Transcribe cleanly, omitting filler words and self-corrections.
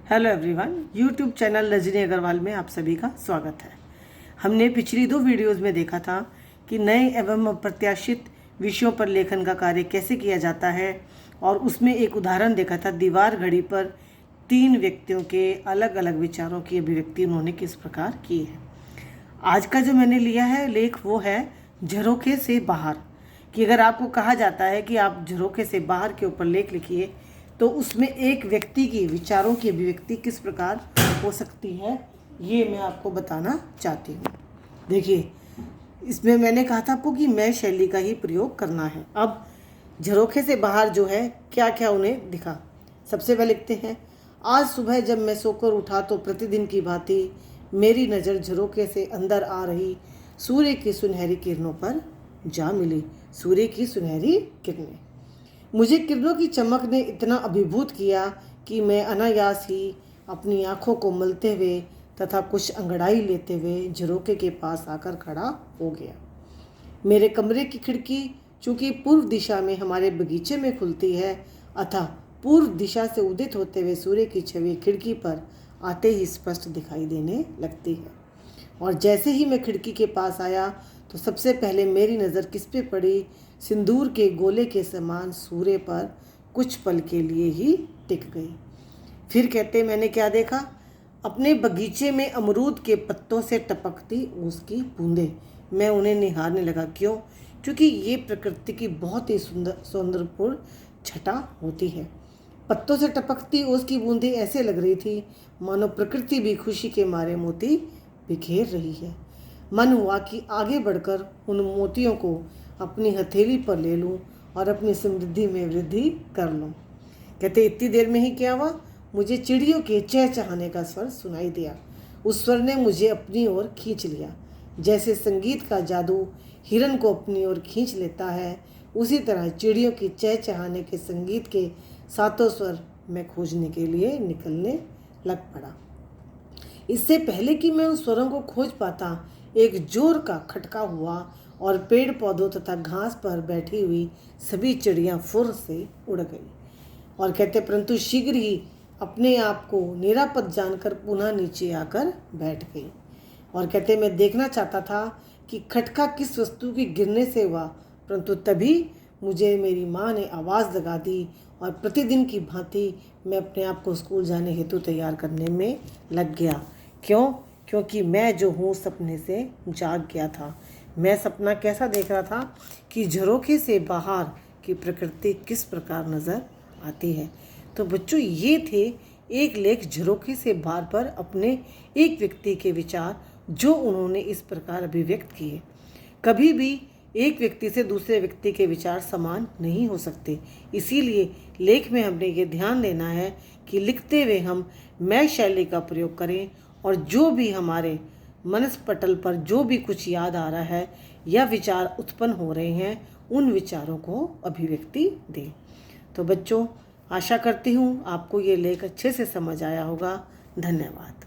Hello everyone, YouTube channel Rajni Agrawal में आप सभी का स्वागत है। हमने पिछली 2 वीडियोज़ में देखा था कि नए एवं अप्रत्याशित विषयों पर लेखन का कार्य कैसे किया जाता है और उसमें एक उदाहरण देखा था दीवार घड़ी पर 3 व्यक्तियों के अलग अलग विचारों की अभिव्यक्ति उन्होंने किस प्रकार की है। आज का जो मैंने लिया है लेख वो है झरोखे से बाहर, कि अगर आपको कहा जाता है कि आप झरोखे से बाहर के ऊपर लेख लिखिए तो उसमें एक व्यक्ति की विचारों की अभिव्यक्ति किस प्रकार हो सकती है, ये मैं आपको बताना चाहती हूँ। देखिए, इसमें मैंने कहा था आपको कि मैं शैली का ही प्रयोग करना है। अब झरोखे से बाहर जो है क्या क्या उन्हें दिखा। सबसे पहले लिखते हैं, आज सुबह जब मैं सोकर उठा तो प्रतिदिन की भांति मेरी नज़र झरोखे से अंदर आ रही सूर्य की सुनहरी किरणों पर जा मिली। सूर्य की सुनहरी किरणें, मुझे किरणों की चमक ने इतना अभिभूत किया कि मैं अनायास ही अपनी आंखों को मलते हुए तथा कुछ अंगड़ाई लेते हुए झरोखे के पास आकर खड़ा हो गया। मेरे कमरे की खिड़की चूँकि पूर्व दिशा में हमारे बगीचे में खुलती है, अतः पूर्व दिशा से उदित होते हुए सूर्य की छवि खिड़की पर आते ही स्पष्ट दिखाई देने लगती है। और जैसे ही मैं खिड़की के पास आया तो सबसे पहले मेरी नज़र किस पे पड़ी? सिंदूर के गोले के समान सूर्य पर कुछ पल के लिए ही टिक गई। फिर कहते, मैंने क्या देखा? अपने बगीचे में अमरूद के पत्तों से टपकती उसकी बूंदें। मैं उन्हें निहारने लगा। क्यों? क्योंकि ये प्रकृति की बहुत ही सौंदर्यपूर्ण छटा होती है। पत्तों से टपकती उसकी बूंदें ऐसे लग रही थी मानो प्रकृति भी खुशी के मारे मोती बिखेर रही है। मन हुआ कि आगे बढ़कर उन मोतियों को अपनी हथेली पर ले लूं और अपनी समृद्धि में वृद्धि कर लूं। कहते, इतनी देर में ही क्या हुआ? मुझे चिड़ियों के चहचहाने का स्वर सुनाई दिया। उस स्वर ने मुझे अपनी ओर खींच लिया। जैसे संगीत का जादू हिरन को अपनी ओर खींच लेता है, उसी तरह चिड़ियों की चहचहाने के संगीत के सातों स्वर मैं खोजने के लिए निकलने लग पड़ा। इससे पहले कि मैं उन स्वरों को खोज पाता, एक जोर का खटका हुआ और पेड़ पौधों तथा घास पर बैठी हुई सभी चिड़ियां फुर से उड़ गई। और कहते, परंतु शीघ्र ही अपने आप को निरापद जानकर पुनः नीचे आकर बैठ गई। और कहते, मैं देखना चाहता था कि खटका किस वस्तु के गिरने से हुआ, परंतु तभी मुझे मेरी माँ ने आवाज़ लगा दी और प्रतिदिन की भांति मैं अपने आप को स्कूल जाने हेतु तैयार करने में लग गया। क्यों? क्योंकि मैं जो हूँ सपने से जाग गया था। मैं सपना कैसा देख रहा था कि झरोखे से बाहर की प्रकृति किस प्रकार नज़र आती है। तो बच्चों, ये थे एक लेख झरोखे से बाहर पर अपने एक व्यक्ति के विचार जो उन्होंने इस प्रकार अभिव्यक्त किए। कभी भी एक व्यक्ति से दूसरे व्यक्ति के विचार समान नहीं हो सकते। इसीलिए लेख में हमने ये ध्यान देना है कि लिखते हुए हम मैं शैली का प्रयोग करें और जो भी हमारे मनस्पटल पर जो भी कुछ याद आ रहा है या विचार उत्पन्न हो रहे हैं, उन विचारों को अभिव्यक्ति दें। तो बच्चों, आशा करती हूँ आपको ये लेख अच्छे से समझ आया होगा। धन्यवाद।